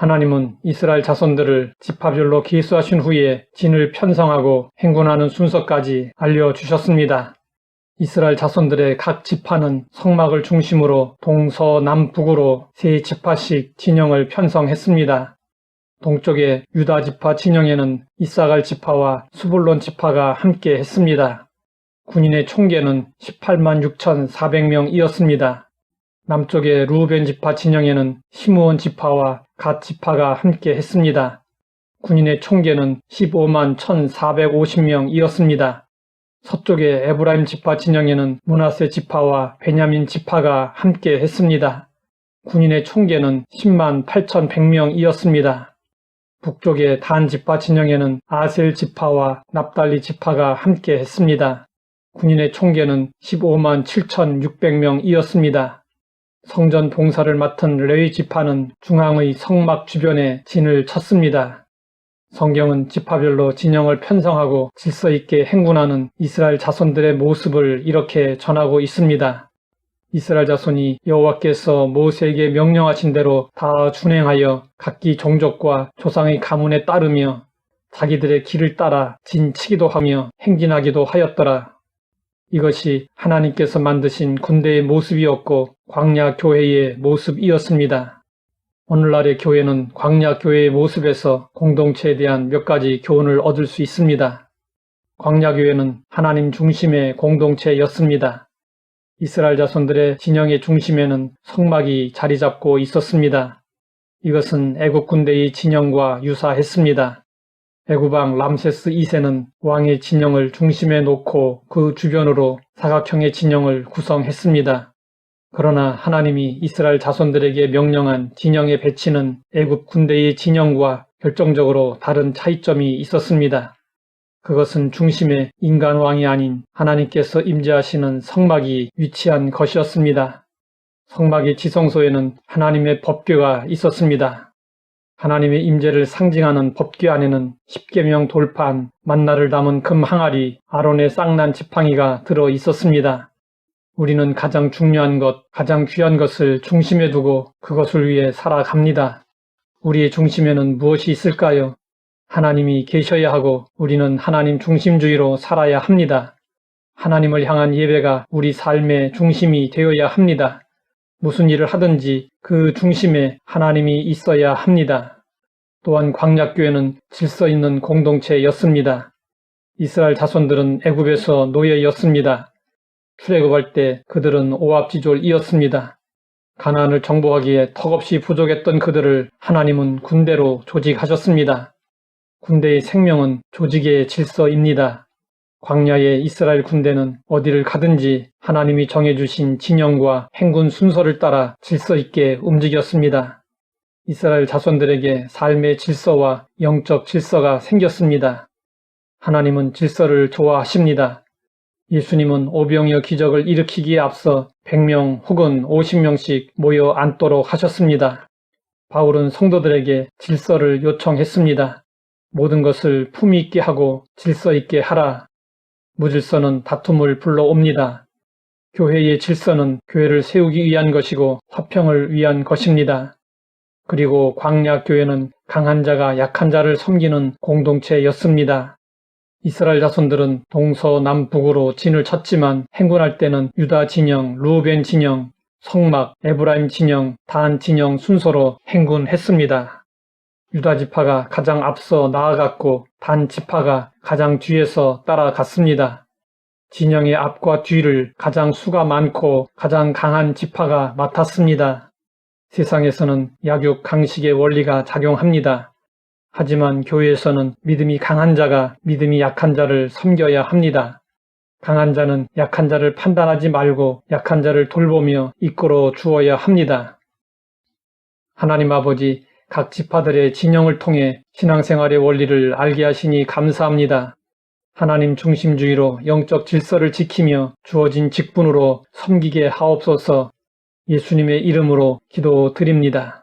하나님은 이스라엘 자손들을 지파별로 계수하신 후에 진을 편성하고 행군하는 순서까지 알려주셨습니다. 이스라엘 자손들의 각 지파는 성막을 중심으로 동서남북으로 세 지파씩 진영을 편성했습니다. 동쪽의 유다 지파 진영에는 이사갈 지파와 스불론 지파가 함께 했습니다. 군인의 총계는 18만 6,400명이었습니다. 남쪽의 루벤 지파 진영에는 시므온 지파와 갓 지파가 함께 했습니다. 군인의 총계는 15만 1,450명이었습니다. 서쪽의 에브라임 지파 진영에는 므낫세 지파와 베냐민 지파가 함께 했습니다. 군인의 총계는 10만 8,100명이었습니다. 북쪽의 단 지파 진영에는 아셀 지파와 납달리 지파가 함께 했습니다. 군인의 총계는 15만 7,600명이었습니다. 성전 봉사를 맡은 레위 지파는 중앙의 성막 주변에 진을 쳤습니다. 성경은 지파별로 진영을 편성하고 질서 있게 행군하는 이스라엘 자손들의 모습을 이렇게 전하고 있습니다. 이스라엘 자손이 여호와께서 모세에게 명령하신 대로 다 준행하여 각기 종족과 조상의 가문에 따르며 자기들의 길을 따라 진치기도 하며 행진하기도 하였더라. 이것이 하나님께서 만드신 군대의 모습이었고 광야 교회의 모습이었습니다. 오늘날의 교회는 광야 교회의 모습에서 공동체에 대한 몇 가지 교훈을 얻을 수 있습니다. 광야 교회는 하나님 중심의 공동체였습니다. 이스라엘 자손들의 진영의 중심에는 성막이 자리 잡고 있었습니다. 이것은 애국 군대의 진영과 유사했습니다. 애국왕 람세스 2세는 왕의 진영을 중심에 놓고 그 주변으로 사각형의 진영을 구성했습니다. 그러나 하나님이 이스라엘 자손들에게 명령한 진영의 배치는 애국 군대의 진영과 결정적으로 다른 차이점이 있었습니다. 그것은 중심에 인간 왕이 아닌 하나님께서 임재하시는 성막이 위치한 것이었습니다. 성막의 지성소에는 하나님의 법궤가 있었습니다. 하나님의 임재를 상징하는 법궤 안에는 십계명 돌판, 만나를 담은 금 항아리, 아론의 쌍난 지팡이가 들어 있었습니다. 우리는 가장 중요한 것, 가장 귀한 것을 중심에 두고 그것을 위해 살아갑니다. 우리의 중심에는 무엇이 있을까요? 하나님이 계셔야 하고 우리는 하나님 중심주의로 살아야 합니다. 하나님을 향한 예배가 우리 삶의 중심이 되어야 합니다. 무슨 일을 하든지 그 중심에 하나님이 있어야 합니다. 또한 광야교회는 질서 있는 공동체였습니다. 이스라엘 자손들은 애굽에서 노예였습니다. 출애굽할 때 그들은 오합지졸이었습니다. 가나안을 정복하기에 턱없이 부족했던 그들을 하나님은 군대로 조직하셨습니다. 군대의 생명은 조직의 질서입니다. 광야의 이스라엘 군대는 어디를 가든지 하나님이 정해주신 진영과 행군 순서를 따라 질서 있게 움직였습니다. 이스라엘 자손들에게 삶의 질서와 영적 질서가 생겼습니다. 하나님은 질서를 좋아하십니다. 예수님은 오병이어 기적을 일으키기에 앞서 100명 혹은 50명씩 모여 앉도록 하셨습니다. 바울은 성도들에게 질서를 요청했습니다. 모든 것을 품위 있게 하고 질서 있게 하라. 무질서는 다툼을 불러옵니다. 교회의 질서는 교회를 세우기 위한 것이고 화평을 위한 것입니다. 그리고 광야 교회는 강한 자가 약한 자를 섬기는 공동체였습니다. 이스라엘 자손들은 동서남북으로 진을 쳤지만 행군할 때는 유다 진영, 루벤 진영, 성막, 에브라임 진영, 단 진영 순서로 행군했습니다. 유다 지파가 가장 앞서 나아갔고 단 지파가 가장 뒤에서 따라갔습니다. 진영의 앞과 뒤를 가장 수가 많고 가장 강한 지파가 맡았습니다. 세상에서는 약육 강식의 원리가 작용합니다. 하지만 교회에서는 믿음이 강한 자가 믿음이 약한 자를 섬겨야 합니다. 강한 자는 약한 자를 판단하지 말고 약한 자를 돌보며 이끌어 주어야 합니다. 하나님 아버지, 각 지파들의 진영을 통해 신앙생활의 원리를 알게 하시니 감사합니다. 하나님 중심주의로 영적 질서를 지키며 주어진 직분으로 섬기게 하옵소서. 예수님의 이름으로 기도드립니다.